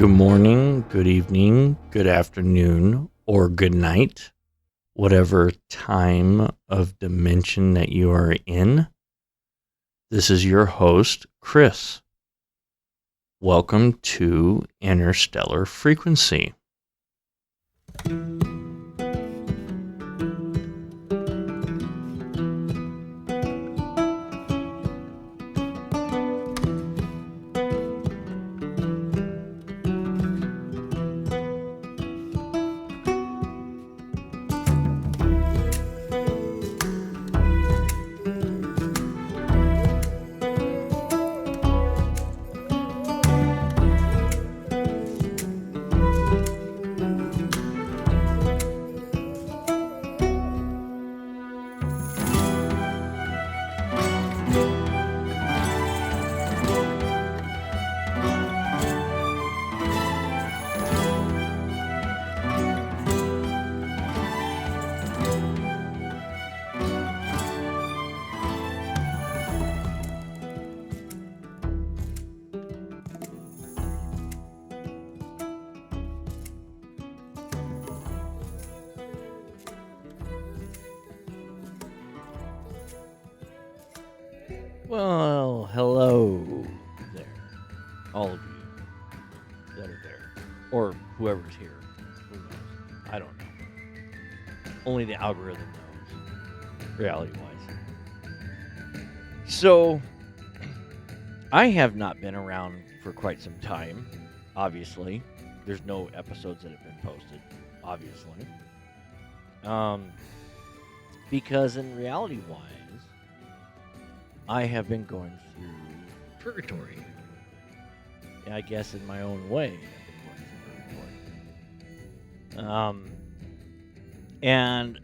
Good morning, good evening, good afternoon, or good night, whatever time of dimension that you are in. This is your host, Chris. Welcome to Interstellar Frequency. Well, hello there, all of you that are there, or whoever's here. Who knows? I don't know. Only the algorithm knows, reality-wise. So, I have not been around for quite some time, obviously. There's no episodes that have been posted, obviously. Because in reality-wise, I have been going through Purgatory. I guess in my own way, I've been going through Purgatory. And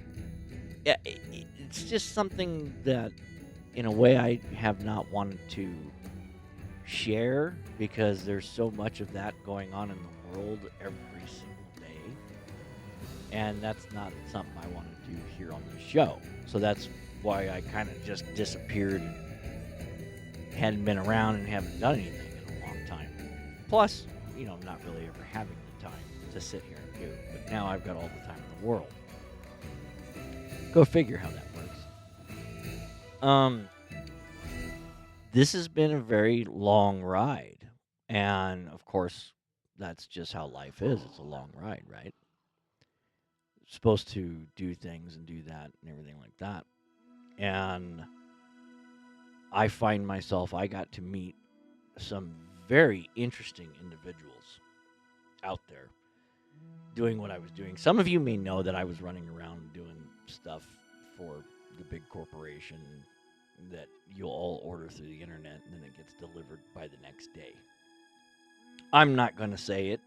it's just something that, in a way, I have not wanted to share because there's so much of that going on in the world every single day. And that's not something I want to do here on the show. So that's why I kind of just disappeared and hadn't been around and haven't done anything in a long time. Plus, not really ever having the time to sit here and do. But now I've got all the time in the world. Go figure how that works. This has been a very long ride. And, of course, that's just how life is. It's a long ride, right? Supposed to do things and do that and everything like that. And I find myself, I got to meet some very interesting individuals out there doing what I was doing. Some of you may know that I was running around doing stuff for the big corporation that you'll all order through the internet and then it gets delivered by the next day. I'm not going to say it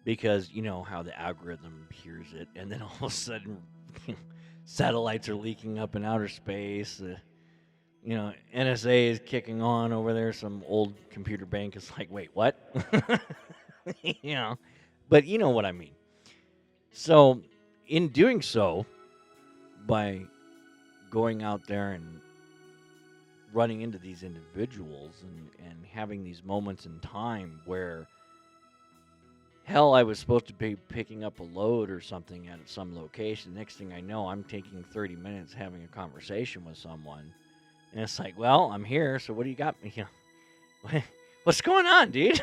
because you know how the algorithm hears it, and then all of a sudden satellites are leaking up in outer space. NSA is kicking on over there. Some old computer bank is like, wait, what? But you know what I mean. So, in doing so, by going out there and running into these individuals and having these moments in time where, hell, I was supposed to be picking up a load or something at some location. Next thing I know, I'm taking 30 minutes having a conversation with someone. And it's like, well, I'm here, so what do you got me? What's going on, dude?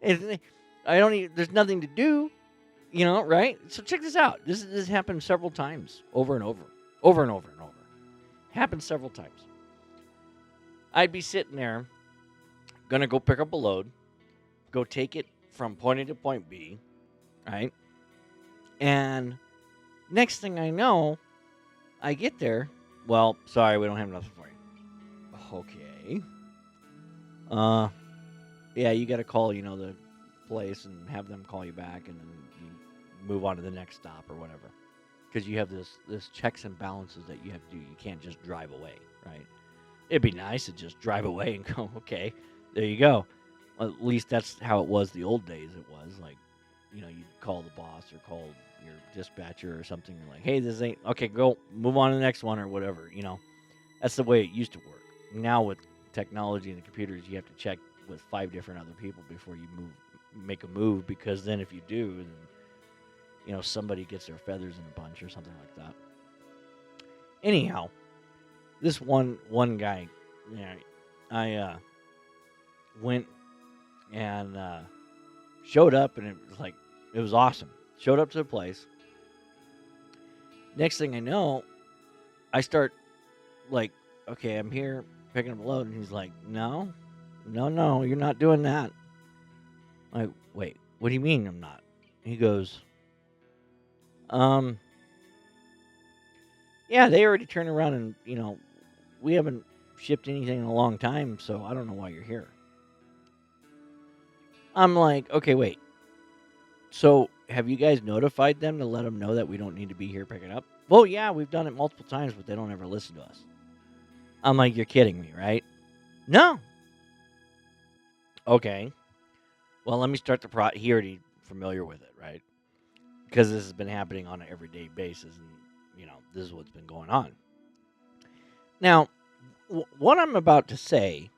There's nothing to do, right? So check this out. This happened several times, over and over. Happened several times. I'd be sitting there, gonna go pick up a load, go take it from point A to point B, right? And next thing I know, I get there. Well, sorry, we don't have nothing for you. Okay. Yeah, you got to call, the place and have them call you back, and then you move on to the next stop or whatever. Because you have this checks and balances that you have to do. You can't just drive away, right? It'd be nice to just drive away and go, okay, there you go. Well, at least that's how it was the old days. It was like, you'd call the boss or call your dispatcher or something. You're like, hey, this ain't, okay, go, move on to the next one or whatever, That's the way it used to work. Now with technology and the computers, you have to check with 5 different other people before you make a move, because then if you do, then somebody gets their feathers in a bunch or something like that. Anyhow, this one guy, I went and showed up, and it was awesome. Showed up to the place. Next thing I know, I start okay, I'm here picking up a load, and he's like, no, you're not doing that. I'm like, wait, what do you mean I'm not? He goes, yeah, they already turned around and, we haven't shipped anything in a long time, so I don't know why you're here. I'm like, okay, wait. So have you guys notified them to let them know that we don't need to be here picking up? Well, yeah, we've done it multiple times, but they don't ever listen to us. I'm like, you're kidding me, right? No. Okay. Well, let me start the he already familiar with it, right? Because this has been happening on an everyday basis, and, this is what's been going on. Now, what I'm about to say,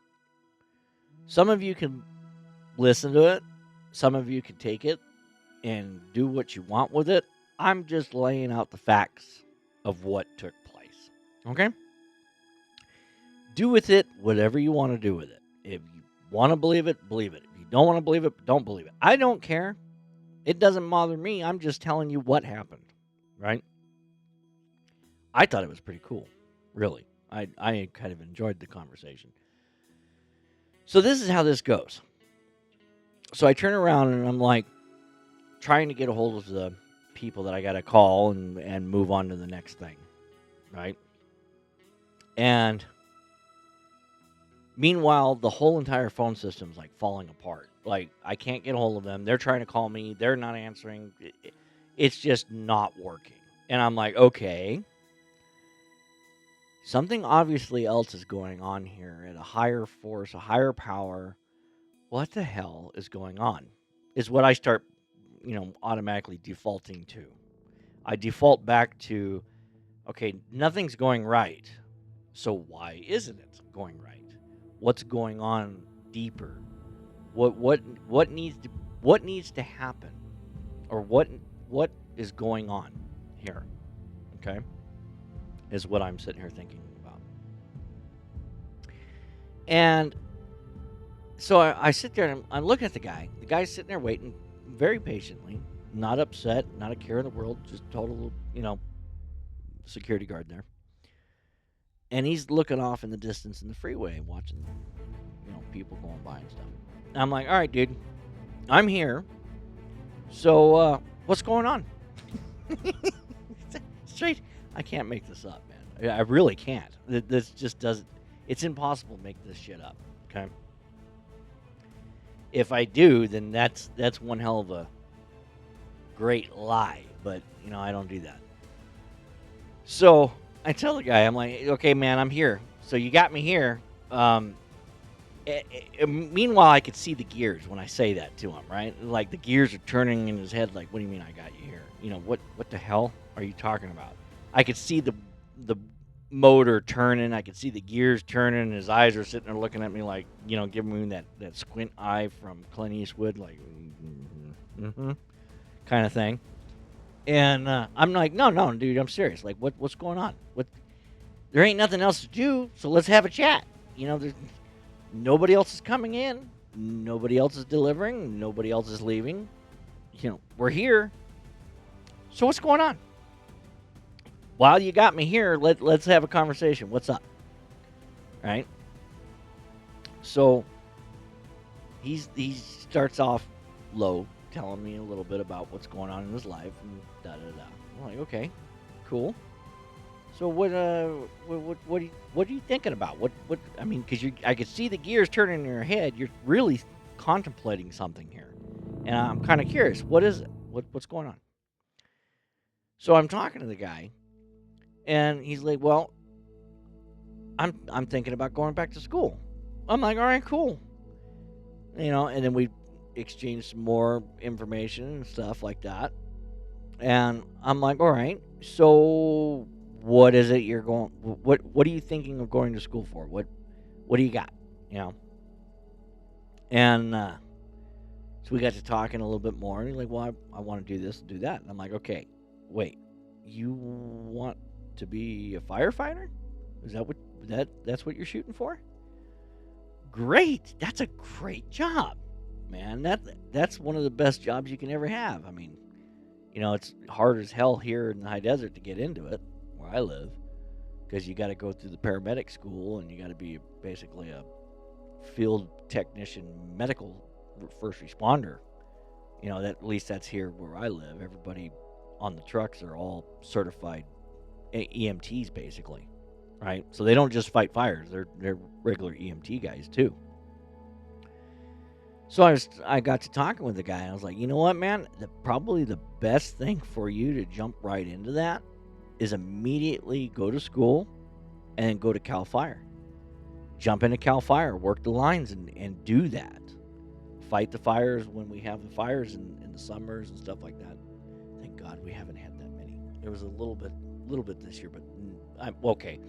some of you can listen to it. Some of you can take it and do what you want with it. I'm just laying out the facts of what took place. Okay? Do with it whatever you want to do with it. If you want to believe it, believe it. If you don't want to believe it, don't believe it. I don't care. It doesn't bother me. I'm just telling you what happened, right? I thought it was pretty cool, really. I kind of enjoyed the conversation. So this is how this goes. So I turn around and I'm like trying to get a hold of the people that I got to call and move on to the next thing, right? And meanwhile, the whole entire phone system's like falling apart. Like, I can't get a hold of them. They're trying to call me. They're not answering. It's just not working. And I'm like, okay. Something obviously else is going on here at a higher force, a higher power. What the hell is going on? Is what I start, automatically defaulting to. I default back to, okay, nothing's going right. So why isn't it going right? What's going on deeper? What needs to happen? Or what is going on here? Okay? Is what I'm sitting here thinking about. And so I sit there and I'm looking at the guy. The guy's sitting there waiting very patiently, not upset, not a care in the world, just total, security guard there. And he's looking off in the distance in the freeway, watching, people going by and stuff. And I'm like, all right, dude, I'm here. So what's going on? Straight. I can't make this up, man. I really can't. This just doesn't. It's impossible to make this shit up. Okay. If I do, then that's one hell of a great lie. But I don't do that. So I tell the guy, I'm like, okay, man, I'm here. So you got me here. Meanwhile, I could see the gears when I say that to him, right? Like the gears are turning in his head. Like, what do you mean I got you here? What the hell are you talking about? I could see the motor turning. I could see the gears turning. And his eyes are sitting there looking at me like, giving me that squint eye from Clint Eastwood, like, kind of thing. And I'm like, no, dude, I'm serious. Like, what's going on? There ain't nothing else to do, so let's have a chat. There's nobody else is coming in. Nobody else is delivering. Nobody else is leaving. We're here. So what's going on? While you got me here, let's have a conversation. What's up? Right? So he starts off low, telling me a little bit about what's going on in his life and da-da-da. I'm like, okay, cool. So what are you thinking about? I mean, because I could see the gears turning in your head. You're really contemplating something here, and I'm kind of curious. What is it? What's going on? So I'm talking to the guy, and he's like, "Well, I'm thinking about going back to school." I'm like, "All right, cool." And then we exchanged some more information and stuff like that. And I'm like, "All right, so what is it you're going? What are you thinking of going to school for? What do you got?" And so we got to talking a little bit more. And he's like, well, I want to do this and do that. And I'm like, okay, wait, you want to be a firefighter? Is that what that's what you're shooting for? Great. That's a great job, man. That's one of the best jobs you can ever have. I mean, it's hard as hell here in the high desert to get into it where I live because you got to go through the paramedic school and you got to be basically a field technician, medical first responder. That at least that's here where I live. Everybody on the trucks are all certified EMTs, basically, right? So they don't just fight fires; they're regular EMT guys too. So I got to talking with the guy, and I was like, you know what, man? Probably the best thing for you to jump right into that is immediately go to school and go to Cal Fire. Jump into Cal Fire, work the lines, and do that. Fight the fires when we have the fires in the summers and stuff like that. Thank God we haven't had that many. There was a little bit this year, but okay.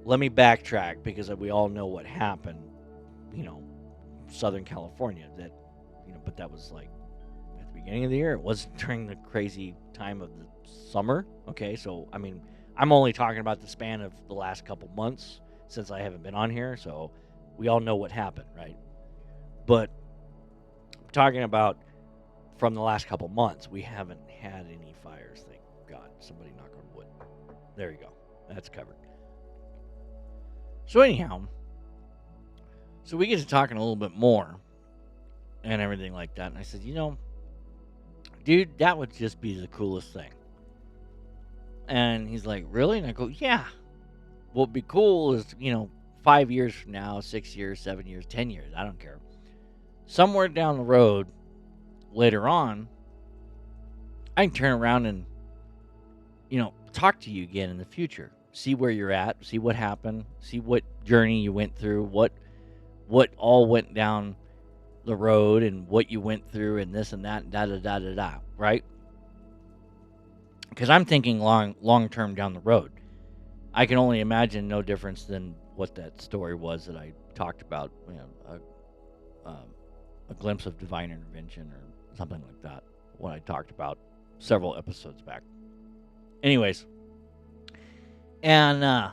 Let me backtrack because we all know what happened. Southern California. But that was like at the beginning of the year. It wasn't during the crazy time of the summer. Okay, so I mean, I'm only talking about the span of the last couple months since I haven't been on here. So we all know what happened, right? But I'm talking about from the last couple months, we haven't had any fires. Thank God. Somebody knock on wood. There you go. That's covered. So anyhow, so we get to talking a little bit more and everything like that. And I said, dude, that would just be the coolest thing. And he's like, really? And I go, yeah. What'd be cool is, 5 years from now, 6 years, 7 years, 10 years, I don't care. Somewhere down the road, later on, I can turn around and, talk to you again in the future. See where you're at, see what happened, see what journey you went through, what all went down the road and what you went through and this and that, and right? Because I'm thinking long term down the road. I can only imagine no difference than what that story was that I talked about, a glimpse of divine intervention or something like that, what I talked about several episodes back. Anyways, and I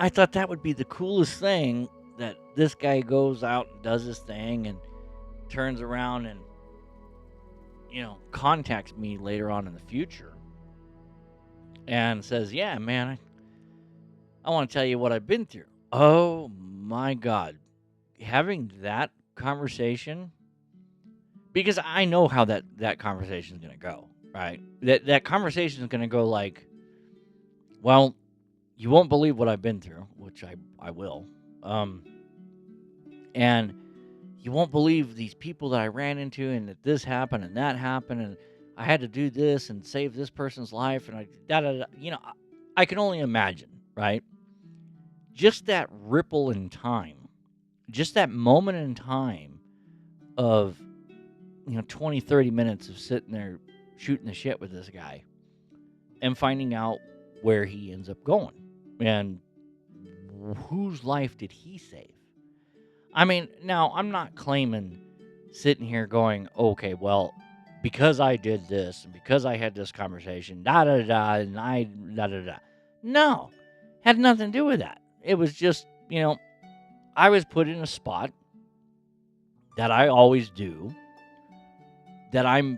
thought that would be the coolest thing, that this guy goes out and does his thing and turns around and, contacts me later on in the future and says, yeah, man, I want to tell you what I've been through. Oh my God. Having that conversation, because I know how that conversation is going to go, right? That conversation is going to go like, well, you won't believe what I've been through, which I will. And you won't believe these people that I ran into and that this happened and that happened and I had to do this and save this person's life and I can only imagine, right? Just that ripple in time, just that moment in time of 20, 30 minutes of sitting there shooting the shit with this guy and finding out where he ends up going and whose life did he save. I mean, now I'm not claiming sitting here going, okay, well, because I did this and because I had this conversation, and I da. No, had nothing to do with that. It was just, I was put in a spot that I always do, that I'm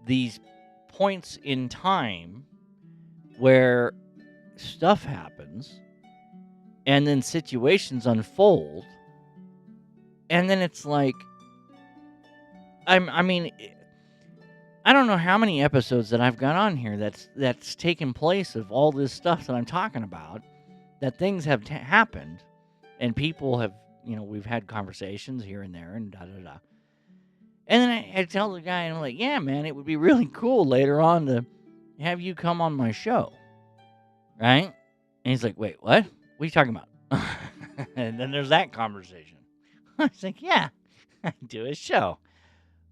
these points in time where stuff happens and then situations unfold. And then it's like, I don't know how many episodes that I've got on here that's taken place of all this stuff that I'm talking about, that things have happened, and people have, we've had conversations here and there, and da. And then I tell the guy, and I'm like, yeah, man, it would be really cool later on to have you come on my show, right? And he's like, wait, what? What are you talking about? And then there's that conversation. I was like, yeah, I do a show.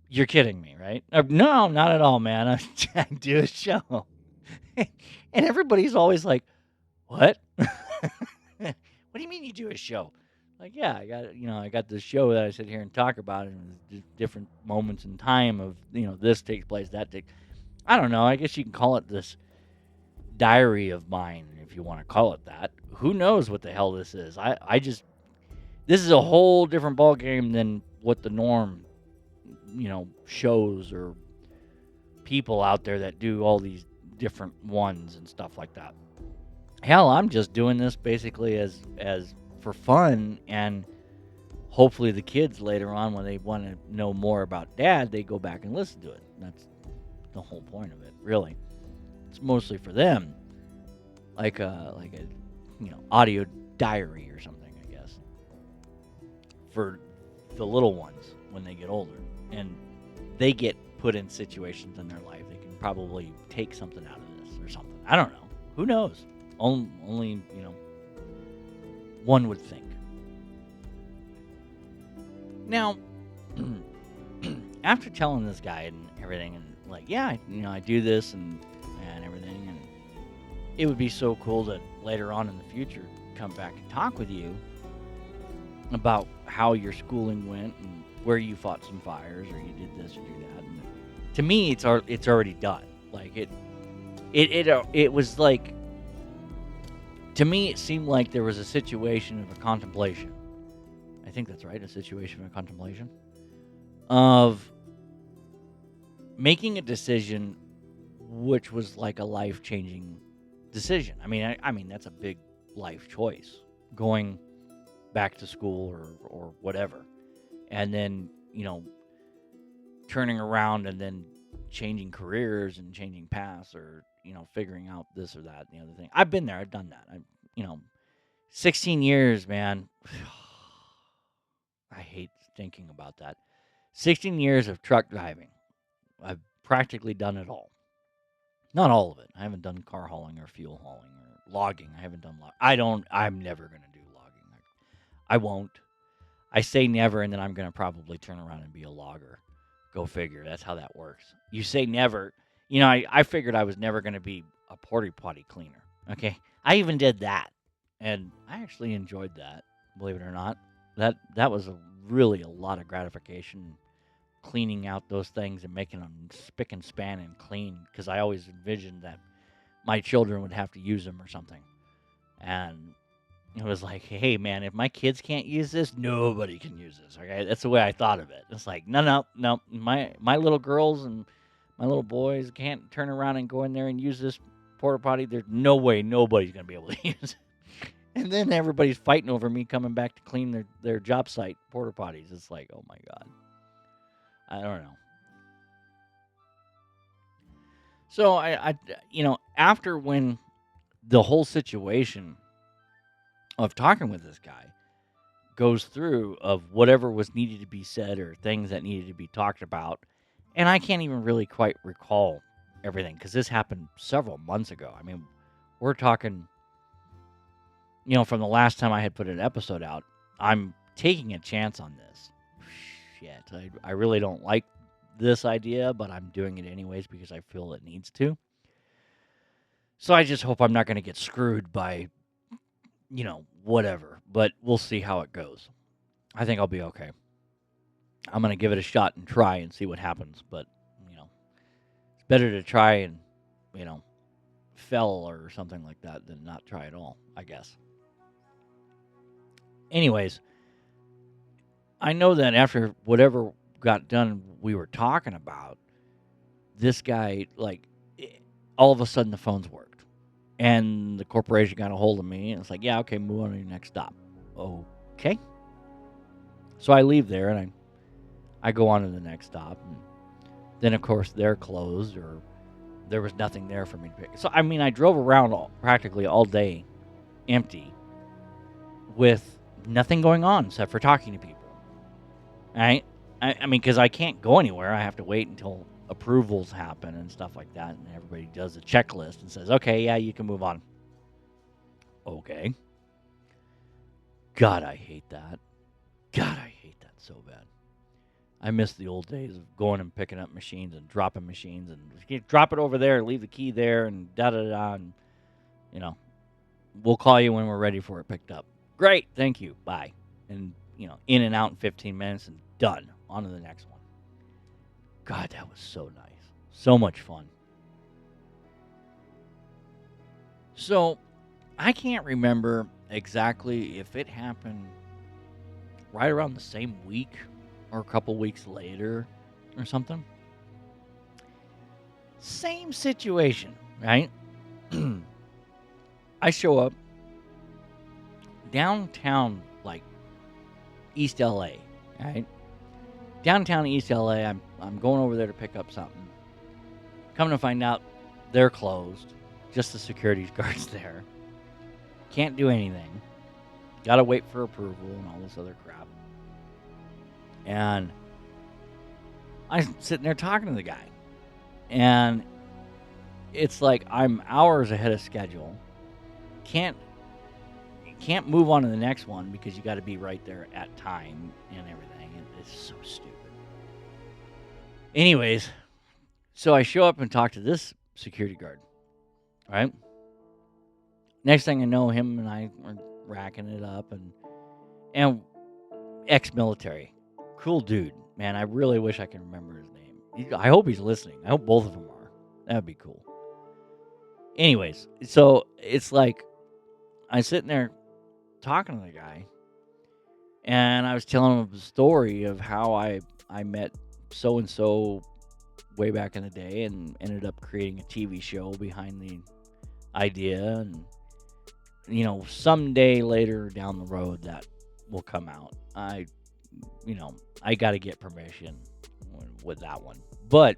You're kidding me, right? No, not at all, man. I do a show. And everybody's always like, what? What do you mean you do a show? Like, yeah, I got this show that I sit here and talk about, and it's just different moments in time of, this takes place, that takes. I don't know. I guess you can call it this diary of mine, if you want to call it that. Who knows what the hell this is? I just this is a whole different ball game than what the norm, shows or people out there that do all these different ones and stuff like that. Hell, I'm just doing this basically as for fun, and hopefully the kids later on, when they want to know more about Dad, they go back and listen to it. That's the whole point of it, really. It's mostly for them, like a audio diary or something, I guess, for the little ones when they get older, and they get put in situations in their life. They can probably take something out of this or something. I don't know. Who knows? Only one would think. Now, after telling this guy and everything, and like, yeah, I do this and everything, and it would be so cool to later on in the future come back and talk with you about how your schooling went and where you fought some fires or you did this or do that. And to me, it's already done. Like it was like, to me, it seemed like there was a situation of a contemplation. I think that's right, a situation of contemplation of making a decision, which was like a life-changing decision. I mean that's a big life choice, going back to school or whatever, and then turning around and then changing careers and changing paths, or figuring out this or that and the other thing. I've been there. I've done that. 16 years, man. I hate thinking about that. 16 years of truck driving. I've practically done it all. Not all of it. I haven't done car hauling or fuel hauling or logging. I haven't done I'm never going to do logging. I won't. I say never, and then I'm going to probably turn around and be a logger. Go figure. That's how that works. You say never. I figured I was never going to be a porta potty cleaner. Okay? I even did that. And I actually enjoyed that, believe it or not. That was really a lot of gratification, cleaning out those things and making them spick and span and clean, because I always envisioned that my children would have to use them or something. And it was like, hey, man, if my kids can't use this, nobody can use this, okay? That's the way I thought of it. It's like, no. My little girls and my little boys can't turn around and go in there and use this porta potty. There's no way nobody's going to be able to use it. And then everybody's fighting over me coming back to clean their job site porta potties. It's like, oh, my God. I don't know. So, I after when the whole situation of talking with this guy goes through of whatever was needed to be said or things that needed to be talked about, and I can't even really quite recall everything because this happened several months ago. I mean, we're talking, from the last time I had put an episode out. I'm taking a chance on this. Shit, I really don't like this idea, but I'm doing it anyways because I feel it needs to. So I just hope I'm not going to get screwed by, whatever. But we'll see how it goes. I think I'll be okay. I'm going to give it a shot and try and see what happens. But, it's better to try and, fail or something like that than not try at all, I guess. Anyways, I know that after whatever got done we were talking about, this guy, all of a sudden the phones worked. And the corporation got a hold of me, and it's like, yeah, okay, move on to your next stop. Okay. So I leave there, and I go on to the next stop. And then, of course, they're closed, or there was nothing there for me to pick. So, I drove around practically all day empty with nothing going on except for talking to people. Right? Because I can't go anywhere. I have to wait until approvals happen and stuff like that, and everybody does a checklist and says, okay, yeah, you can move on. Okay. God, I hate that. God, I hate that so bad. I miss the old days of going and picking up machines and dropping machines and drop it over there, leave the key there, and da-da-da, and, we'll call you when we're ready for it picked up. Great, thank you, bye. and, in and out in 15 minutes and done. On to the next one. God, that was so nice. So much fun. So, I can't remember exactly if it happened right around the same week or a couple weeks later or something. Same situation, right? I show up downtown, like East LA, right? Downtown East LA. I'm going over there to pick up something. Come to find out, they're closed. Just the security guards there. Can't do anything. Got to wait for approval and all this other crap. And I'm sitting there talking to the guy. And it's like I'm hours ahead of schedule. Can't move on to the next one because you got to be right there at time and everything. It's so stupid. Anyways, so I show up and talk to this security guard. Right? Next thing I know, him and I are racking it up, and ex-military, cool dude, man. I really wish I could remember his name. I hope he's listening. I hope both of them are. That would be cool. Anyways, so it's like I'm sitting there talking to the guy, and I was telling him the story of how I met so and so way back in the day, and ended up creating a TV show behind the idea, and someday later down the road that will come out. I got to get permission with that one, but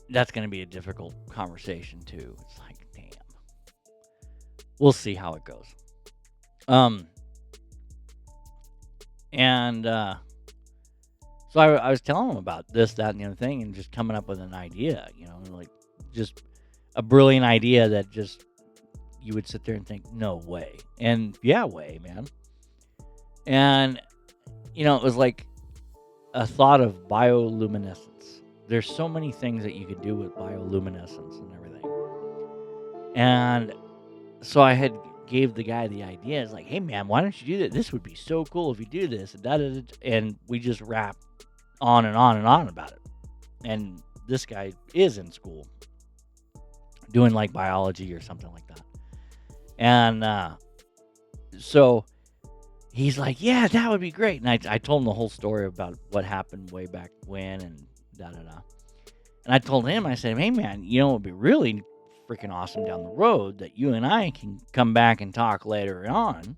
that's going to be a difficult conversation too. It's like, damn, we'll see how it goes. So I was telling him about this, that, and the other thing, and just coming up with an idea, like just a brilliant idea that just you would sit there and think, no way. And yeah, way, man. And, it was like a thought of bioluminescence. There's so many things that you could do with bioluminescence and everything. And so I had gave the guy the idea. It's like, hey, man, why don't you do that? This would be so cool if you do this. And we just rap on and on and on about it. And this guy is in school doing like biology or something like that. And so he's like, yeah, that would be great. And I told him the whole story about what happened way back when and da-da-da. And I told him, I said, hey, man, it would be really freaking awesome down the road that you and I can come back and talk later on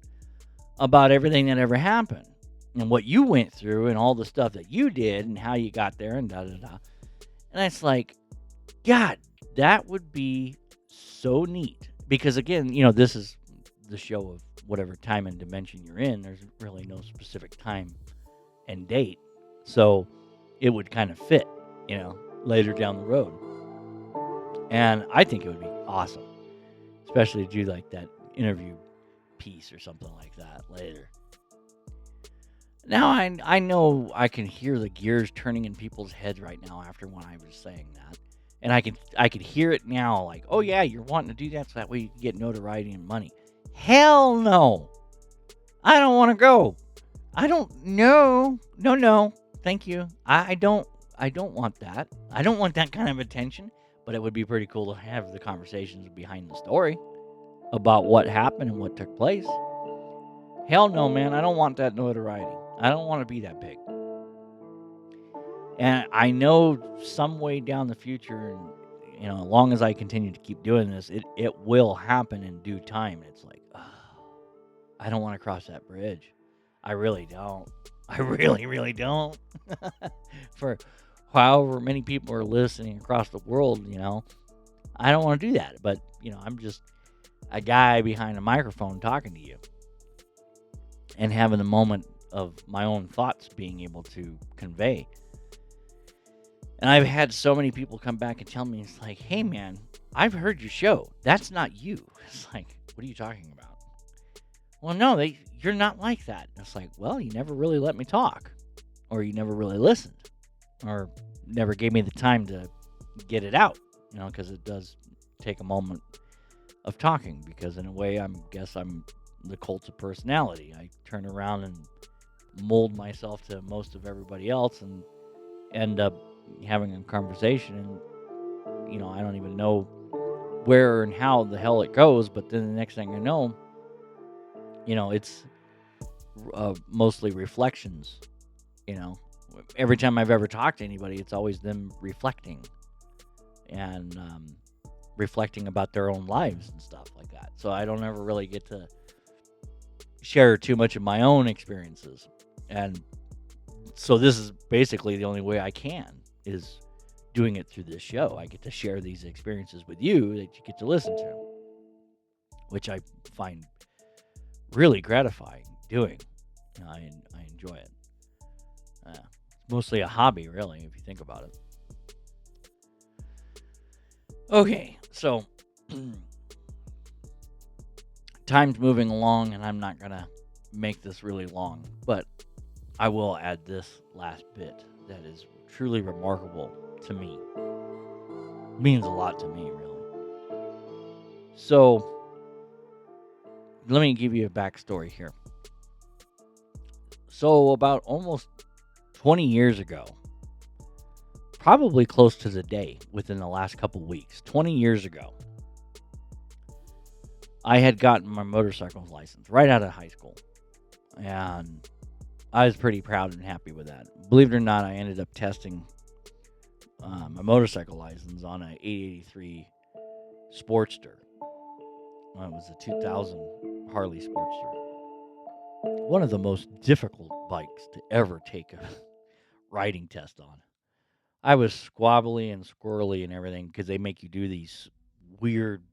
about everything that ever happened and what you went through and all the stuff that you did and how you got there and da-da-da. And it's like, God, that would be so neat. Because, again, this is the show of whatever time and dimension you're in. There's really no specific time and date. So it would kind of fit, later down the road. And I think it would be awesome. Especially to do like that interview piece or something like that later. Now I know I can hear the gears turning in people's heads right now after when I was saying that. And I could hear it now, like, oh yeah, you're wanting to do that so that way you can get notoriety and money. Hell no. I don't want to go. I don't know. No. Thank you. I don't want that. I don't want that kind of attention, but it would be pretty cool to have the conversations behind the story about what happened and what took place. Hell no, man. I don't want that notoriety. I don't want to be that big. And I know some way down the future, and as long as I continue to keep doing this, it will happen in due time. It's like, I don't want to cross that bridge. I really don't. I really don't. For however many people are listening across the world, I don't want to do that. But, I'm just a guy behind a microphone talking to you and having a moment of my own thoughts being able to convey. And I've had so many people come back and tell me, it's like, hey, man, I've heard your show. That's not you. It's like, what are you talking about? Well, no, you're not like that. And it's like, well, you never really let me talk. Or you never really listened. Or never gave me the time to get it out. Because it does take a moment of talking. Because in a way, I guess I'm the cults of personality. I turn around and mold myself to most of everybody else and end up having a conversation. And, I don't even know where and how the hell it goes. But then the next thing I know, it's mostly reflections. You know, every time I've ever talked to anybody, it's always them reflecting and reflecting about their own lives and stuff like that. So I don't ever really get to share too much of my own experiences. And so this is basically the only way I can is doing it through this show. I get to share these experiences with you that you get to listen to, which I find really gratifying doing. I enjoy it. It's mostly a hobby, really, if you think about it. Okay, so time's moving along, and I'm not going to make this really long, but I will add this last bit that is truly remarkable to me. It means a lot to me, really. So, let me give you a backstory here. So, about almost 20 years ago, probably close to the day within the last couple weeks, 20 years ago, I had gotten my motorcycle license right out of high school. And I was pretty proud and happy with that. Believe it or not, I ended up testing my motorcycle license on an 883 Sportster. It was a 2000 Harley Sportster. One of the most difficult bikes to ever take a riding test on. I was squabbly and squirrely and everything because they make you do these weird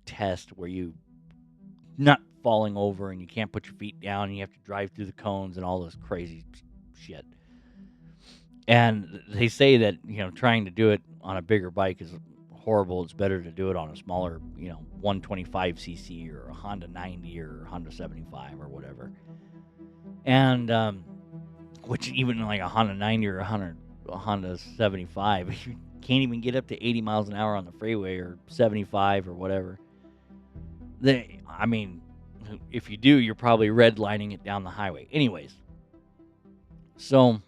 tests where you not falling over and you can't put your feet down and you have to drive through the cones and all this crazy shit. And they say that, trying to do it on a bigger bike is horrible. It's better to do it on a smaller, 125cc or a Honda 90 or a Honda 75 or whatever. And which even like a Honda 90 or a Honda 75, you can't even get up to 80 miles an hour on the freeway or 75 or whatever. If you do, you're probably redlining it down the highway. Anyways, so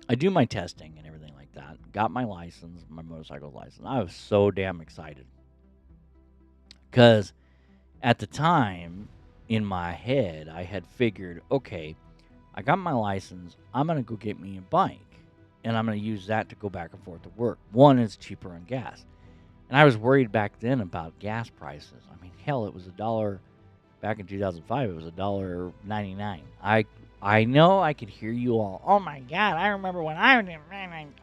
I do my testing and everything like that. Got my license, my motorcycle license. I was so damn excited. Because at the time, in my head, I had figured, okay, I got my license. I'm going to go get me a bike. And I'm going to use that to go back and forth to work. One, it's cheaper on gas. And I was worried back then about gas prices. I mean, hell, it was $1. Back in 2005, it was $1.99. I know I could hear you all. Oh my God! I remember when I was.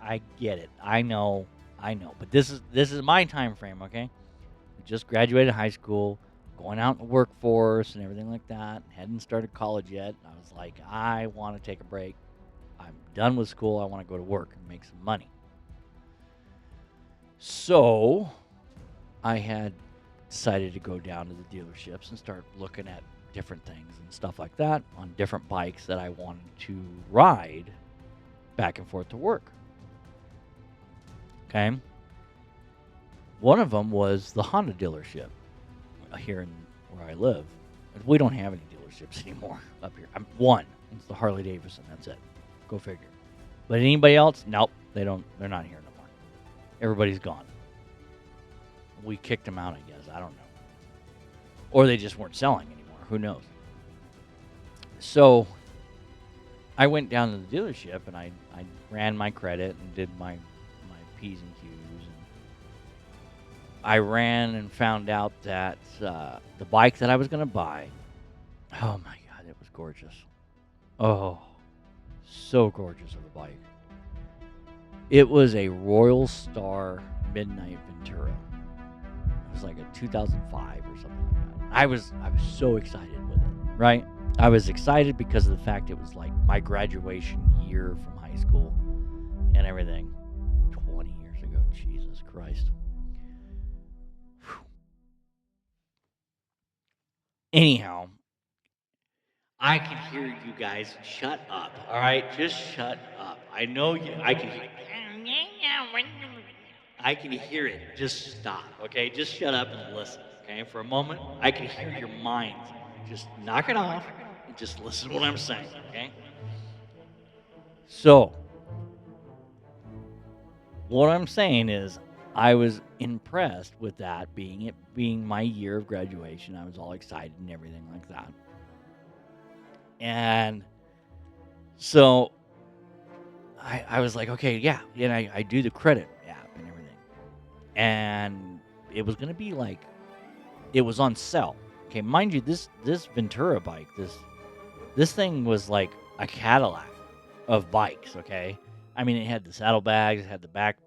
I get it. I know. But this is my time frame. Okay, I just graduated high school, going out in the workforce and everything like that. Hadn't started college yet. I was like, I want to take a break. I'm done with school. I want to go to work and make some money. So, I had decided to go down to the dealerships and start looking at different things and stuff like that on different bikes that I wanted to ride back and forth to work. Okay. One of them was the Honda dealership here in where I live. We don't have any dealerships anymore up here. One. It's the Harley Davidson. That's it. Go figure. But anybody else? Nope. They're not here no more. Everybody's gone. We kicked them out, I guess. I don't know. Or they just weren't selling anymore. Who knows? So I went down to the dealership and I ran my credit and did my P's and Q's. And I ran and found out that the bike that I was going to buy, oh my God, it was gorgeous. Oh, so gorgeous of a bike. It was a Royal Star Midnight Ventura. It was like a 2005 or something like that. I was so excited with it, right? I was excited because of the fact it was like my graduation year from high school and everything. 20 years ago, Jesus Christ. Whew. Anyhow, I can hear you guys. Shut up, all right? Just shut up. I know you. I can hear it. Just stop, okay? Just shut up and listen, okay? For a moment, I can hear your minds Just knock it off and just listen to what I'm saying, okay? So, what I'm saying is, I was impressed with that being my year of graduation. I was all excited and everything like that. And so I was like, okay, yeah. And I do the credit app and everything. And it was going to be like, it was on sale. Okay, mind you, this Ventura bike, this thing was like a Cadillac of bikes, okay? I mean, it had the saddlebags, it had the back,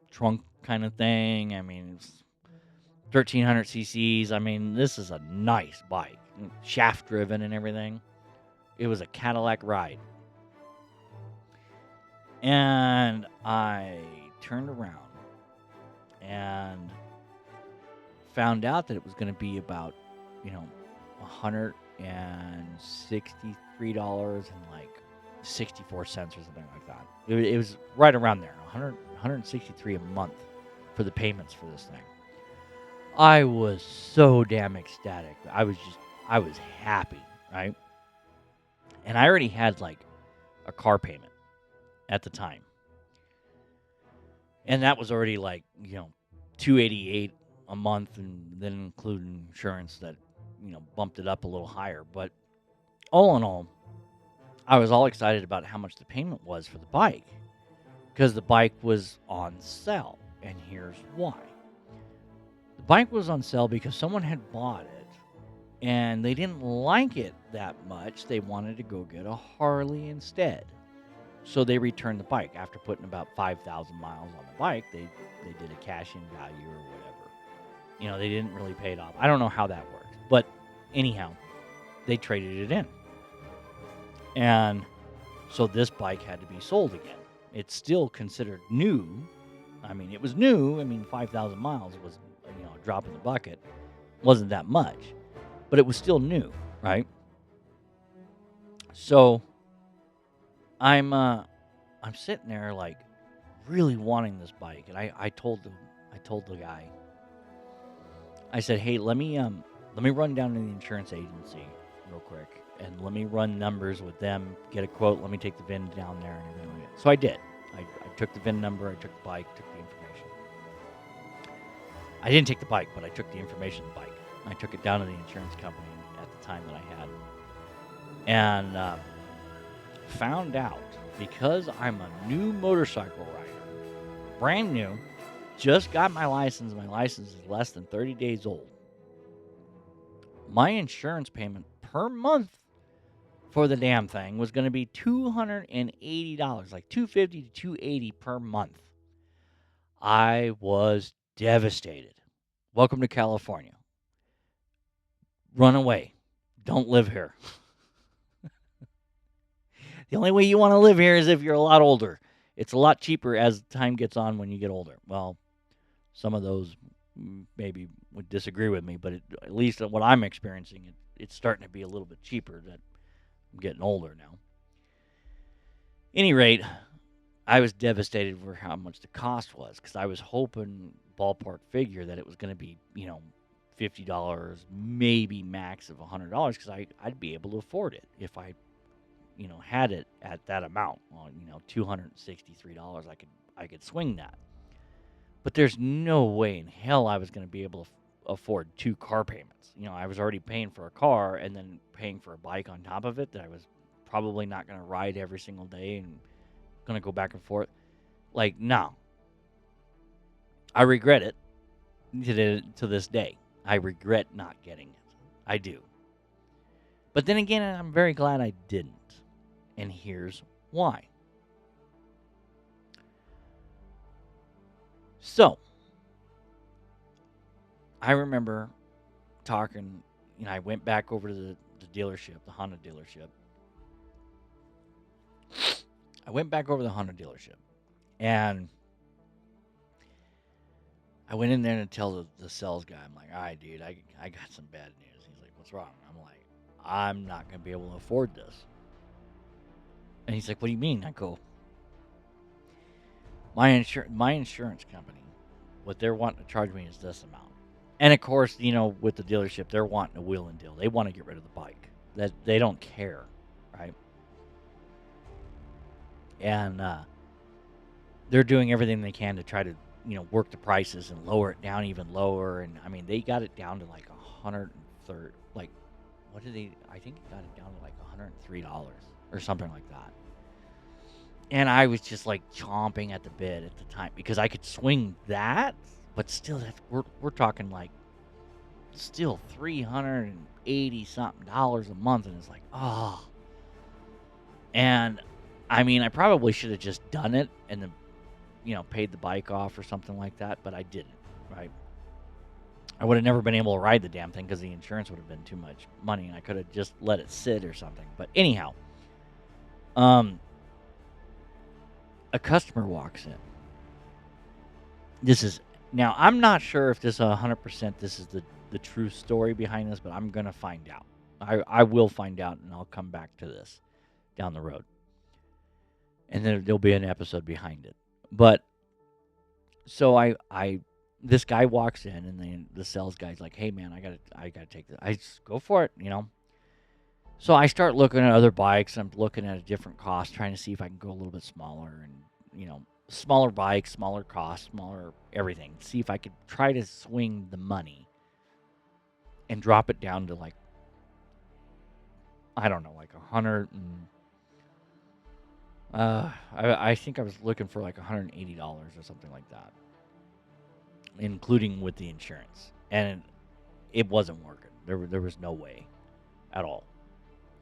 trunk kind of thing. I mean, it's 1300 cc's. I mean, this is a nice bike, shaft driven and everything. It was a Cadillac ride. And I turned around and found out that it was going to be about, $163 and like 64 cents or something like that. It was right around there, 163 a month for the payments for this thing. I was so damn ecstatic. I was happy, right? And I already had like a car payment at the time. And that was already like, $288 a month, and then including insurance that, bumped it up a little higher. But all in all, I was all excited about how much the payment was for the bike, because the bike was on sale. And here's why. The bike was on sale because someone had bought it and they didn't like it that much. They wanted to go get a Harley instead. So they returned the bike after putting about 5,000 miles on the bike. They did a cash-in value or whatever. They didn't really pay it off. I don't know how that worked. But anyhow, they traded it in. And so this bike had to be sold again. It's still considered new. I mean, it was new. I mean, 5,000 miles was, a drop in the bucket. Wasn't that much. But it was still new, right? So I'm sitting there like really wanting this bike, and I told the guy, I said, hey, let me run down to the insurance agency real quick, and let me run numbers with them, get a quote, let me take the VIN down there and everything like that. So I did. I took the VIN number, I took the bike, took the information. I didn't take the bike, but I took the information of the bike. I took it down to the insurance company at the time that I had, and found out, because I'm a new motorcycle rider, brand new, just got my license. My license is less than 30 days old. My insurance payment per month for the damn thing was going to be $280, like $250 to $280 per month. I was devastated. Welcome to California. Run away. Don't live here. The only way you want to live here is if you're a lot older. It's a lot cheaper as time gets on when you get older. Well, some of those maybe would disagree with me, but at least what I'm experiencing, it's starting to be a little bit cheaper that I'm getting older now. Any rate, I was devastated for how much the cost was, because I was hoping, ballpark figure, that it was going to be, $50, maybe max of $100, because I'd be able to afford it if I had it at that amount. Well, $263, I could swing that. But there's no way in hell I was going to be able to afford 2 car payments. I was already paying for a car and then paying for a bike on top of it that I was probably not going to ride every single day and going to go back and forth. Like, no. I regret it to this day. I regret not getting it. I do. But then again, I'm very glad I didn't. And here's why. So, I remember talking, I went back over to the dealership, the Honda dealership. I went back over to the Honda dealership, and I went in there to tell the sales guy, I'm like, all right, dude, I got some bad news. He's like, what's wrong? I'm like, I'm not going to be able to afford this. And he's like, what do you mean? I go, my insurance company, what they're wanting to charge me is this amount. And of course, with the dealership, they're wanting a wheel and deal. They want to get rid of the bike. That they don't care, right? And they're doing everything they can to try to, work the prices and lower it down even lower. And I mean, they got it down to like 130. Like, what did they? I think they got it down to like $103 or something like that. And I was just like chomping at the bit at the time because I could swing that, but still, we're talking like still $380 something a month, and it's like, oh. And I mean, I probably should have just done it and then, paid the bike off or something like that, but I didn't, right? I would have never been able to ride the damn thing because the insurance would have been too much money, and I could have just let it sit or something. But anyhow, a customer walks in. Now, I'm not sure if this 100% this is the true story behind this, but I'm going to find out. I will find out, and I'll come back to this down the road. And then there'll be an episode behind it. But so this guy walks in, and then the sales guy's like, "Hey man, I gotta take this. I just go for it, So I start looking at other bikes. I'm looking at a different cost, trying to see if I can go a little bit smaller, and smaller bikes, smaller cost, smaller everything. See if I could try to swing the money and drop it down to like, I don't know, like 100 and I think I was looking for like $180 or something like that, including with the insurance, and it wasn't working. There was no way at all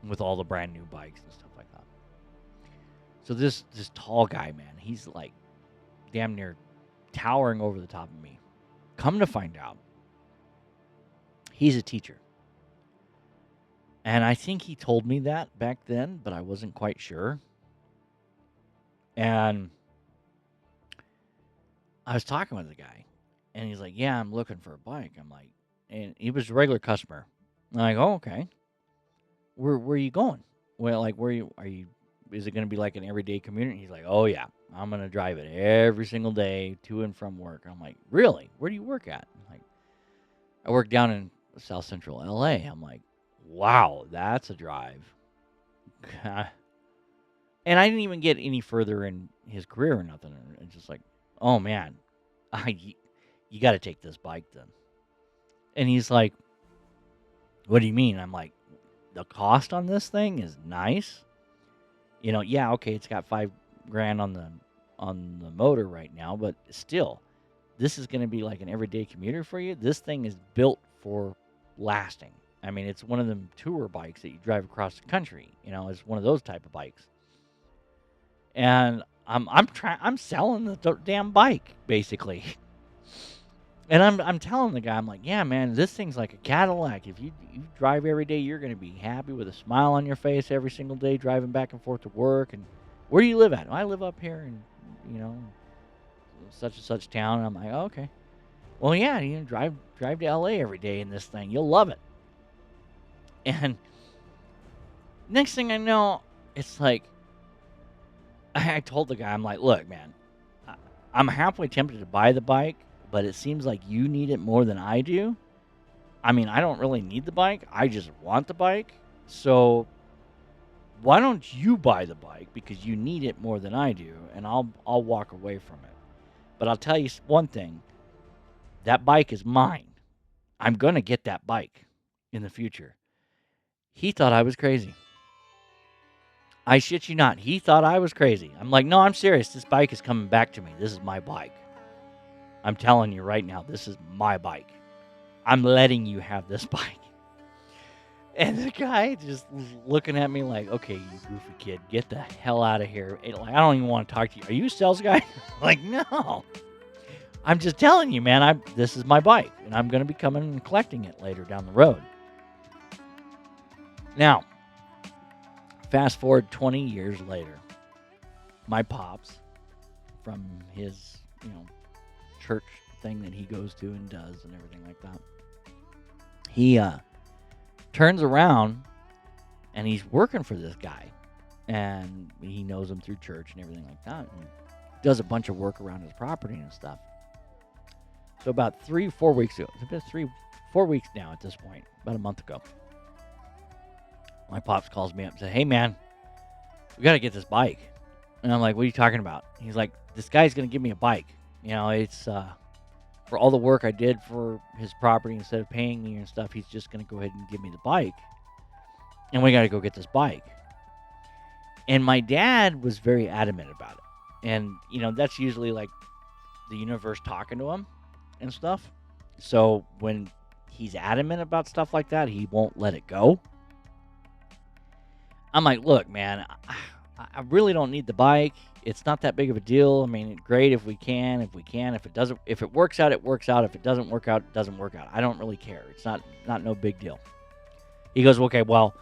with all the brand new bikes and stuff like that. So this tall guy, man, he's like damn near towering over the top of me. Come to find out, he's a teacher. And I think he told me that back then, but I wasn't quite sure. And I was talking with the guy, and he's like, "Yeah, I'm looking for a bike." I'm like, and he was a regular customer. I'm like, "Oh, okay. Where are you going? Well, like, are you? Is it going to be like an everyday commute?" And he's like, "Oh yeah, I'm going to drive it every single day to and from work." I'm like, "Really? Where do you work at?" I'm like, "I work down in South Central LA." I'm like, "Wow, that's a drive." And I didn't even get any further in his career or nothing. It's just like, "Oh man, you got to take this bike then." And he's like, "What do you mean?" I'm like, "The cost on this thing is nice. Yeah, okay, it's got $5,000 on the motor right now, but still, this is going to be like an everyday commuter for you. This thing is built for lasting. I mean, it's one of them tour bikes that you drive across the country. It's one of those type of bikes." And I'm selling the damn bike basically. And I'm telling the guy, I'm like, "Yeah, man, this thing's like a Cadillac. If you drive every day, you're going to be happy with a smile on your face every single day driving back and forth to work." And where do you live at? "I live up here in, such and such town." And I'm like, "Oh, okay. Well, yeah, drive to LA every day in this thing. You'll love it." And next thing I know, it's like, I told the guy, I'm like, "Look, man, I'm halfway tempted to buy the bike, but it seems like you need it more than I do. I mean, I don't really need the bike. I just want the bike. So why don't you buy the bike because you need it more than I do, and I'll walk away from it. But I'll tell you one thing. That bike is mine. I'm going to get that bike in the future." He thought I was crazy. I shit you not. He thought I was crazy. I'm like, "No, I'm serious. This bike is coming back to me. This is my bike. I'm telling you right now, this is my bike. I'm letting you have this bike." And the guy just looking at me like, "Okay, you goofy kid, get the hell out of here. Like, I don't even want to talk to you. Are you a sales guy?" Like, "No. I'm just telling you, man, this is my bike, and I'm going to be coming and collecting it later down the road." Now, fast forward 20 years later, my pops, from his, church thing that he goes to and does and everything like that, he turns around and he's working for this guy, and he knows him through church and everything like that, and does a bunch of work around his property and stuff. So about 3-4 weeks ago, it's been 3-4 weeks now at this point, about a month ago, my pops calls me up and said, "Hey man, we got to get this bike." And I'm like, "What are you talking about?" He's like, "This guy's going to give me a bike. It's for all the work I did for his property, instead of paying me and stuff, he's just going to go ahead and give me the bike. And we got to go get this bike." And my dad was very adamant about it. And, that's usually like the universe talking to him and stuff. So when he's adamant about stuff like that, he won't let it go. I'm like, "Look, man, I really don't need the bike. It's not that big of a deal. I mean, great if we can. If it doesn't, if it works out, it works out. If it doesn't work out, it doesn't work out. I don't really care. It's not no big deal." He goes, "Okay, well,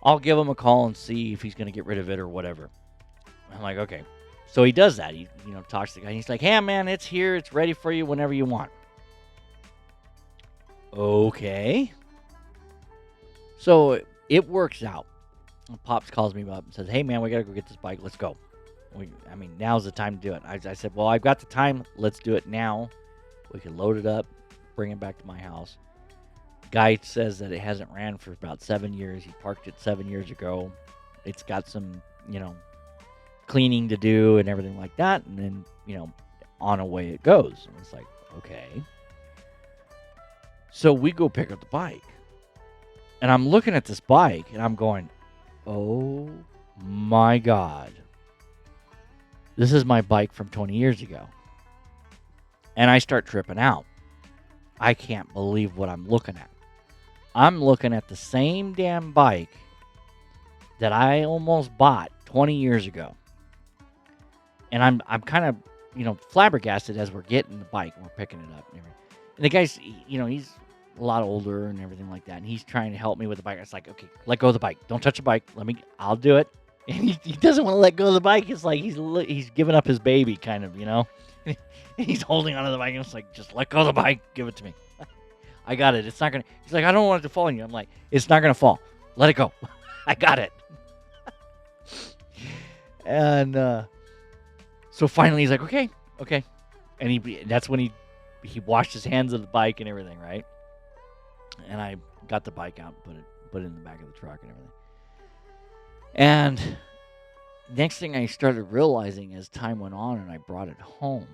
I'll give him a call and see if he's going to get rid of it or whatever." I'm like, "Okay." So he does that. He, talks to the guy. He's like, "Hey, man, it's here. It's ready for you whenever you want." Okay. So it works out. Pops calls me up and says, "Hey, man, we got to go get this bike. Let's go. Now's the time to do it." I said, "Well, I've got the time. Let's do it now. We can load it up, bring it back to my house." Guy says that it hasn't ran for about 7 years. He parked it 7 years ago. It's got some, cleaning to do and everything like that. And then, on away it goes. And it's like, okay. So we go pick up the bike. And I'm looking at this bike and I'm going, "Oh my God. This is my bike from 20 years ago." And I start tripping out. I can't believe what I'm looking at. I'm looking at the same damn bike that I almost bought 20 years ago. And I'm kind of, flabbergasted as we're getting the bike and we're picking it up and everything. And the guy's, he's a lot older and everything like that. And he's trying to help me with the bike. It's like, "Okay, let go of the bike. Don't touch the bike. I'll do it." And he doesn't want to let go of the bike. It's like he's giving up his baby, kind of, He's holding onto the bike and it's like, "Just let go of the bike. Give it to me. I got it. It's not going to." He's like, "I don't want it to fall on you." I'm like, "It's not going to fall. Let it go. I got it." And so finally he's like, okay. And that's when he washed his hands of the bike and everything, right? And I got the bike out and put it in the back of the truck and everything. And next thing I started realizing as time went on and I brought it home,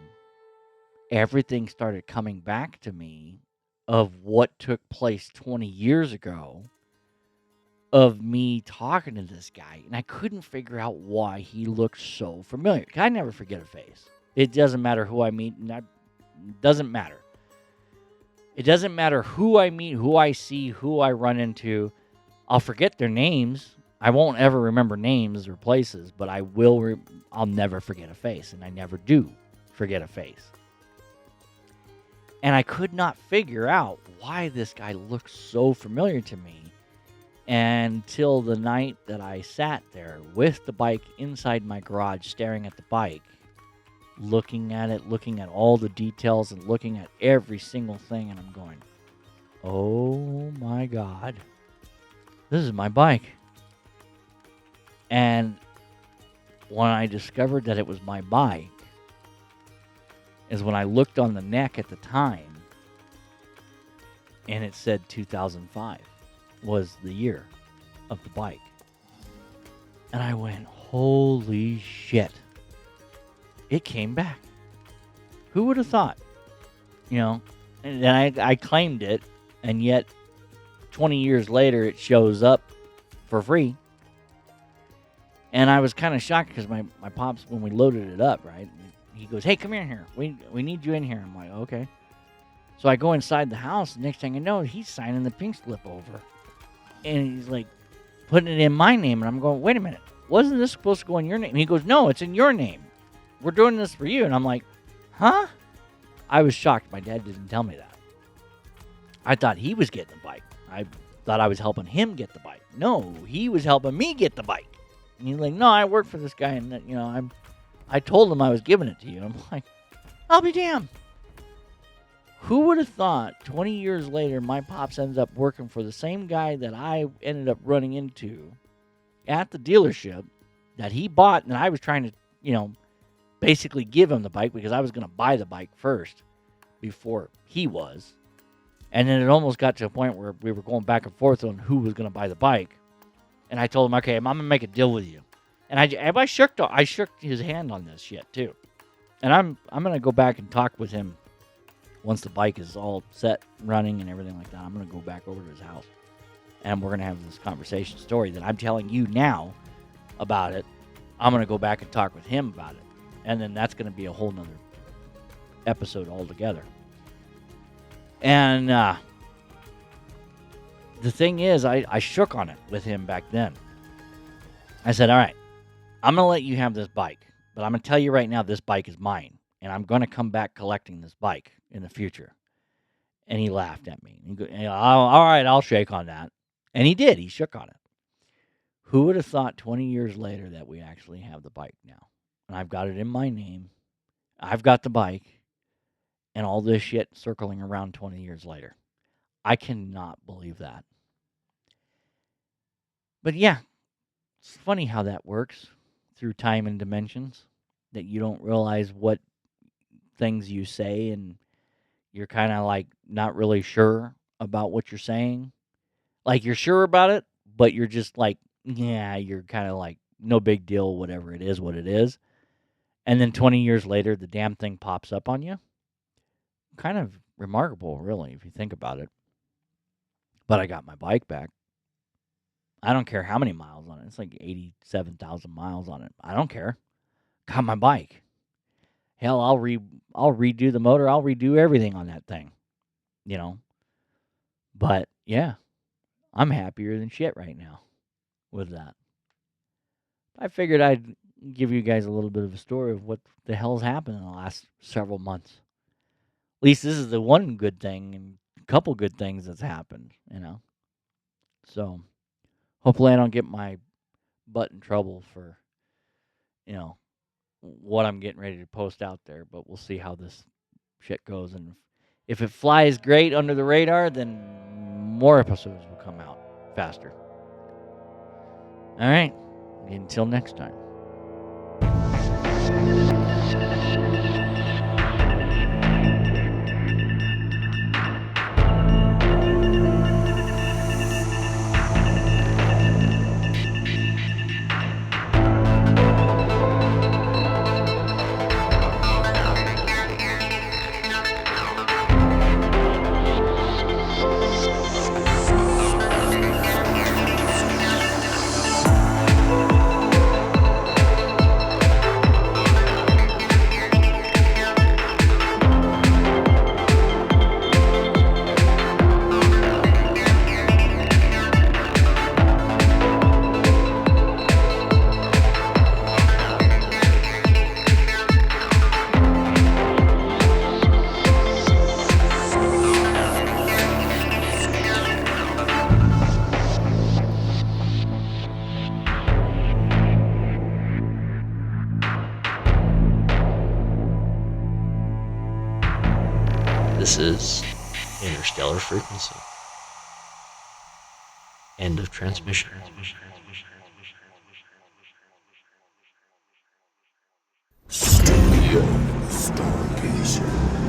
everything started coming back to me of what took place 20 years ago, of me talking to this guy. And I couldn't figure out why he looked so familiar. I never forget a face. It doesn't matter who I meet. It doesn't matter. It doesn't matter who I meet, who I see, who I run into. I'll forget their names. I won't ever remember names or places, but I'll never forget a face, and I never do forget a face. And I could not figure out why this guy looked so familiar to me until the night that I sat there with the bike inside my garage, staring at the bike, looking at it, looking at all the details and looking at every single thing, and I'm going, "Oh my God, this is my bike." And when I discovered that it was my bike is when I looked on the neck at the time, and it said 2005 was the year of the bike. And I went, "Holy shit. It came back." Who would have thought? And then I claimed it, and yet 20 years later it shows up for free. And I was kind of shocked because my pops, when we loaded it up, right, he goes, "Hey, come here. We need you in here." I'm like, "Okay." So I go inside the house, and next thing I know, he's signing the pink slip over. And he's like putting it in my name, and I'm going, "Wait a minute. Wasn't this supposed to go in your name?" And he goes, "No, it's in your name. We're doing this for you." And I'm like, "Huh?" I was shocked. My dad didn't tell me that. I thought he was getting the bike. I thought I was helping him get the bike. No, he was helping me get the bike. And he's like, "No, I work for this guy, and I told him I was giving it to you." I'm like, I'll be damned. Who would have thought 20 years later my pops ends up working for the same guy that I ended up running into at the dealership that he bought, and I was trying to, basically give him the bike because I was going to buy the bike first. before he was. And then it almost got to a point where we were going back and forth on who was going to buy the bike. And I told him, okay, I'm going to make a deal with you. And I shook his hand on this shit too. And I'm going to go back and talk with him once the bike is all set, running and everything like that. I'm going to go back over to his house. And we're going to have this conversation story that I'm telling you now about it. I'm going to go back and talk with him about it. And then that's going to be a whole nother episode altogether. And the thing is, I shook on it with him back then. I said, all right, I'm going to let you have this bike. But I'm going to tell you right now, this bike is mine. And I'm going to come back collecting this bike in the future. And he laughed at me. He goes, all right, I'll shake on that. And he did. He shook on it. Who would have thought 20 years later that we actually have the bike now? And I've got it in my name. I've got the bike. And all this shit circling around 20 years later. I cannot believe that. But yeah, it's funny how that works through time and dimensions. That you don't realize what things you say and you're kind of like not really sure about what you're saying. Like you're sure about it, but you're just like, yeah, you're kind of like, no big deal, whatever it is, what it is. And then 20 years later, the damn thing pops up on you. Kind of remarkable, really, if you think about it. But I got my bike back. I don't care how many miles on it. It's like 87,000 miles on it. I don't care. Got my bike. Hell, I'll redo the motor. I'll redo everything on that thing. You know. But yeah, I'm happier than shit right now with that. I figured I'd give you guys a little bit of a story of what the hell's happened in the last several months. At least this is the one good thing and a couple good things that's happened, you know. So, hopefully I don't get my butt in trouble for, you know, what I'm getting ready to post out there. But we'll see how this shit goes. And if it flies great under the radar, then more episodes will come out faster. All right. Until next time. This is Interstellar Frequency. End of transmission. Studio Stargazer.